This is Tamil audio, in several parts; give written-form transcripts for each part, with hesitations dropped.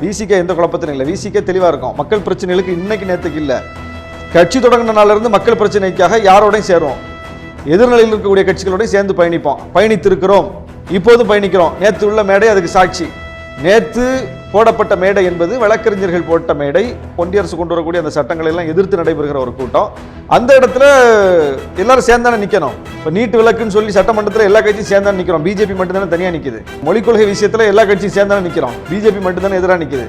விசிக எந்த குழப்பத்திலும் இல்லை. விசிக தெளிவாக இருக்கும். மக்கள் பிரச்சனைகளுக்கு இன்னைக்கு நேற்றுக்கு இல்லை, கட்சி தொடங்கின நாள்ல இருந்து மக்கள் பிரச்சனைக்காக யாரோடையும் சேருவோம், எதிர்நிலையில் இருக்கக்கூடிய கட்சிகளோடையும் சேர்ந்து பயணிப்போம், பயணித்திருக்கிறோம், இப்போதும் பயணிக்கிறோம். நேற்று உள்ள மேடை அதுக்கு சாட்சி. நேற்று போடப்பட்ட மேடை என்பது வழக்கறிஞர்கள் போட்ட மேடை. ஒன்றிய அரசு கொண்டு வரக்கூடிய அந்த சட்டங்களை எல்லாம் எதிர்த்து நடைபெறுகிற ஒரு கூட்டம். அந்த இடத்துல எல்லாரும் சேர்ந்தானே நிக்கணும். இப்போ நீட் விலக்குன்னு சொல்லி சட்டமன்றத்தில் எல்லா கட்சியும் சேர்ந்தானே நிற்கிறோம். பிஜேபி மட்டும்தானே தனியாக நிற்குது. மொழிக் கொள்கை விஷயத்தில் எல்லா கட்சியும் சேர்ந்தானே நிற்கிறோம். பிஜேபி மட்டும்தானே எதிராக நிற்குது.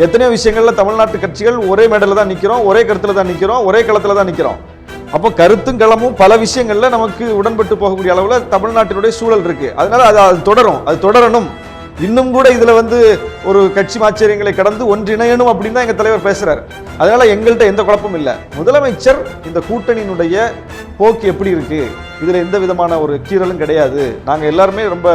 எத்தனையோ விஷயங்கள்ல தமிழ்நாட்டு கட்சிகள் ஒரே மேடையில் தான் நிற்கிறோம், ஒரே கருத்துல தான் நிற்கிறோம், ஒரே களத்துல தான் நிற்கிறோம். அப்போ கருத்தும் களமும் பல விஷயங்கள்ல நமக்கு உடன்பட்டு போகக்கூடிய அளவில் தமிழ்நாட்டினுடைய சூழல் இருக்கு. அதனால அது தொடரும், அது தொடரணும். இன்னும் கூட இதுல ஒரு கட்சி ஆச்சரியங்களை கடந்து ஒன்றிணையணும் அப்படின்னு தான் எங்க தலைவர் பேசுறாரு. அதனால எங்கள்கிட்ட எந்த குழப்பமும் இல்லை. முதலமைச்சர் இந்த கூட்டணியினுடைய போக்கு எப்படி இருக்கு, இதுல எந்த விதமான ஒரு கீறலும் கிடையாது, நாங்க எல்லாருமே ரொம்ப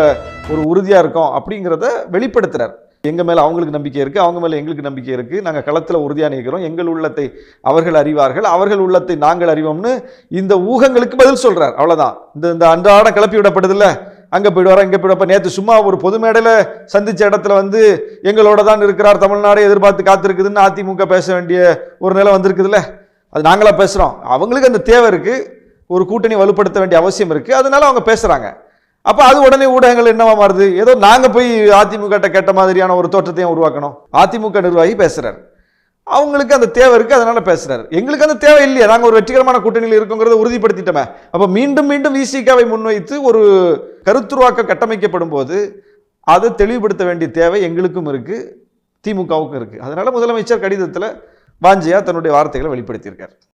ஒரு உறுதியா இருக்கோம் அப்படிங்கிறத வெளிப்படுத்துறார். எங்க மேல அவங்களுக்கு நம்பிக்கை இருக்கு, அவங்க மேல எங்களுக்கு நம்பிக்கை இருக்கு, நாங்க களத்துல உறுதியா நிற்கிறோம், எங்கள் உள்ளத்தை அவர்கள் அறிவார்கள், அவர்கள் உள்ளத்தை நாங்கள் அறிவோம்னு இந்த ஊகங்களுக்கு பதில் சொல்றார். அவ்வளவுதான். இந்த அன்றாடம் கிளப்பி விடப்படுதுல்ல, அங்க போயிடுவாரா இங்க போயிடுவா. நேற்று சும்மா ஒரு பொது மேடையில சந்திச்ச இடத்துல எங்களோட தான் இருக்கிறார், தமிழ்நாடு எதிர்பார்த்து காத்திருக்குதுன்னு அதிமுக பேச வேண்டிய ஒரு நிலை வந்திருக்குதுல்ல. அது நாங்களா பேசுறோம், அவங்களுக்கு அந்த தேவை இருக்கு, ஒரு கூட்டணி வலுப்படுத்த வேண்டிய அவசியம் இருக்கு, அதனால அவங்க பேசுறாங்க. அப்ப அது உடனே ஊடகங்கள் என்னவா மாறுது, ஏதோ நாங்க போய் அதிமுக கேட்ட மாதிரியான ஒரு தோற்றத்தையும் உருவாக்கணும். அதிமுக நிர்வாகி பேசுறாரு, அவங்களுக்கு அந்த தேவை இருக்கு, அதனால பேசுறாரு. எங்களுக்கு அந்த தேவை இல்லையா, நாங்க ஒரு வெற்றிகரமான கூட்டணியில் இருக்குங்கிறத உறுதிப்படுத்திட்டோமே. அப்ப மீண்டும் மீண்டும் விசிகாவை முன்வைத்து ஒரு கருத்துருவாக்கம் கட்டமைக்கப்படும் போது அதை தெளிவுபடுத்த வேண்டிய தேவை எங்களுக்கும் இருக்கு, திமுகவுக்கும் இருக்கு. அதனால முதலமைச்சர் கடிதத்தில் வாஞ்சியா தன்னுடைய வார்த்தைகளை வெளிப்படுத்தியிருக்கார்.